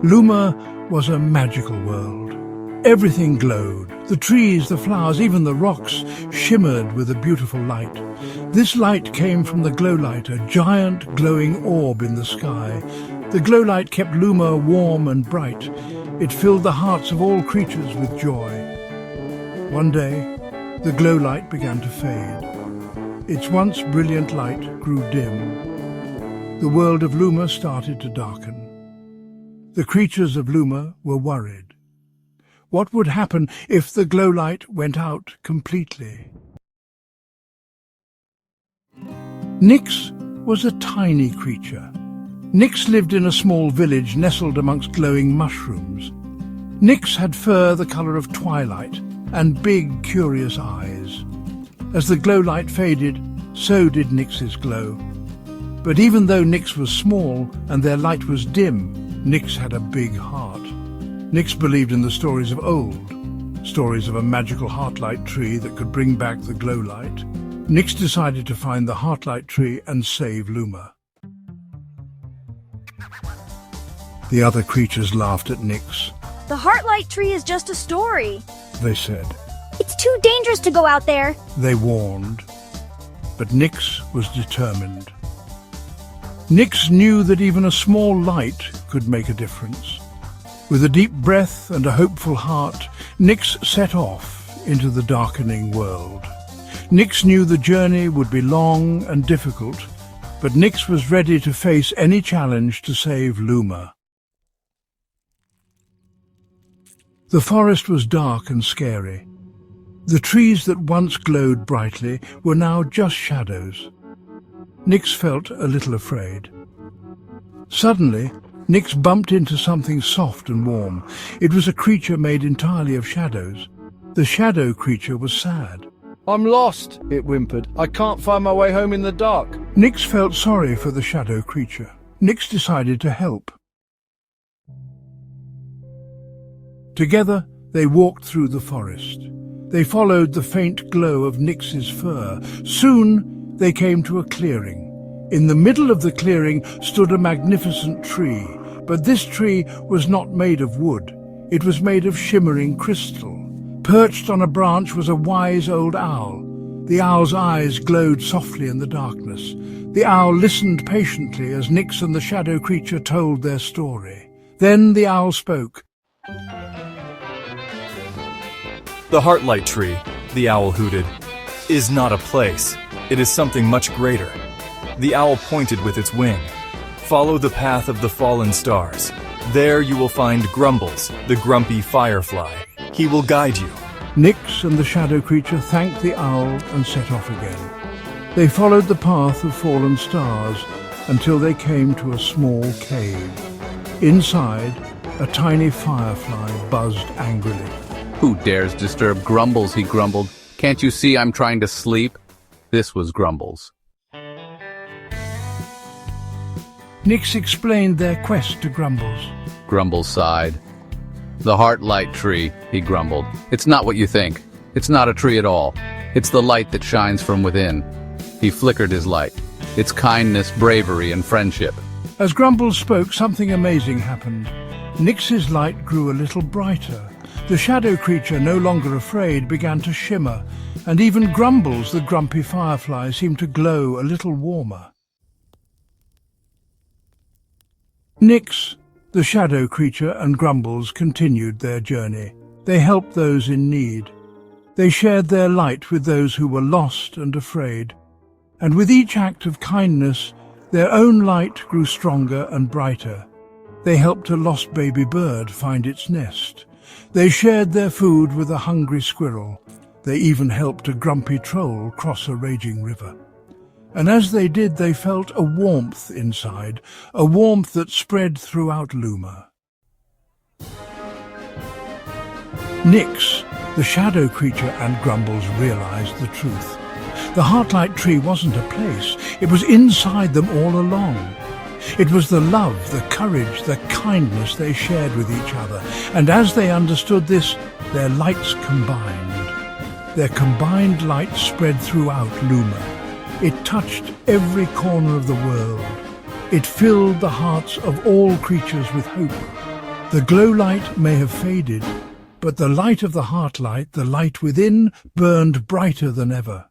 Luma was a magical world. Everything glowed. The trees, the flowers, even the rocks shimmered with a beautiful light. This light came from the glow light, a giant glowing orb in the sky. The glow light kept Luma warm and bright. It filled the hearts of all creatures with joy. One day, the glow light began to fade. Its once brilliant light grew dim. The world of Luma started to darken. The creatures of Luma were worried. What would happen if the glow light went out completely? Nix was a tiny creature. Nix lived in a small village nestled amongst glowing mushrooms. Nix had fur the colour of twilight and big, curious eyes. As the glow light faded, so did Nix's glow. But even though Nix was small and their light was dim, Nix had a big heart. Nix believed in the stories of old, stories of a magical heartlight tree that could bring back the glow light. Nix decided to find the heartlight tree and save Luma. The other creatures laughed at Nix. The heartlight tree is just a story, they said. It's too dangerous to go out there, they warned. But Nix was determined. Nix knew that even a small light could make a difference. With a deep breath and a hopeful heart, Nix set off into the darkening world. Nix knew the journey would be long and difficult, but Nix was ready to face any challenge to save Luma. The forest was dark and scary. The trees that once glowed brightly were now just shadows. Nix felt a little afraid. Suddenly, Nix bumped into something soft and warm. It was a creature made entirely of shadows. The shadow creature was sad. "I'm lost," it whimpered. "I can't find my way home in the dark." Nix felt sorry for the shadow creature. Nix decided to help. Together, they walked through the forest. They followed the faint glow of Nix's fur. Soon, they came to a clearing. In the middle of the clearing stood a magnificent tree, but this tree was not made of wood. It was made of shimmering crystal. Perched on a branch was a wise old owl. The owl's eyes glowed softly in the darkness. The owl listened patiently as Nix and the shadow creature told their story. Then the owl spoke. "The heartlight tree," the owl hooted, "is not a place. It is something much greater." The owl pointed with its wing. "Follow the path of the fallen stars. There you will find Grumbles, the grumpy firefly. He will guide you." Nix and the shadow creature thanked the owl and set off again. They followed the path of fallen stars until they came to a small cave. Inside, a tiny firefly buzzed angrily. "Who dares disturb Grumbles?" he grumbled. "Can't you see I'm trying to sleep?" This was Grumbles. Nix explained their quest to Grumbles. Grumbles sighed. "The heartlight tree," he grumbled. "It's not what you think. It's not a tree at all. It's the light that shines from within." He flickered his light. It's kindness, bravery, and friendship. As Grumbles spoke, something amazing happened. Nix's light grew a little brighter. The shadow creature, no longer afraid, began to shimmer, and even Grumbles, the grumpy firefly, seemed to glow a little warmer. Nix, the shadow creature, and Grumbles continued their journey. They helped those in need. They shared their light with those who were lost and afraid. And with each act of kindness, their own light grew stronger and brighter. They helped a lost baby bird find its nest. They shared their food with a hungry squirrel. They even helped a grumpy troll cross a raging river. And as they did, they felt a warmth inside, a warmth that spread throughout Luma. Nix, the shadow creature, and Grumbles realized the truth. The heartlight tree wasn't a place. It was inside them all along. It was the love, the courage, the kindness they shared with each other. And as they understood this, their lights combined. Their combined light spread throughout Luma. It touched every corner of the world. It filled the hearts of all creatures with hope. The glow light may have faded, but the light of the heart light, the light within, burned brighter than ever.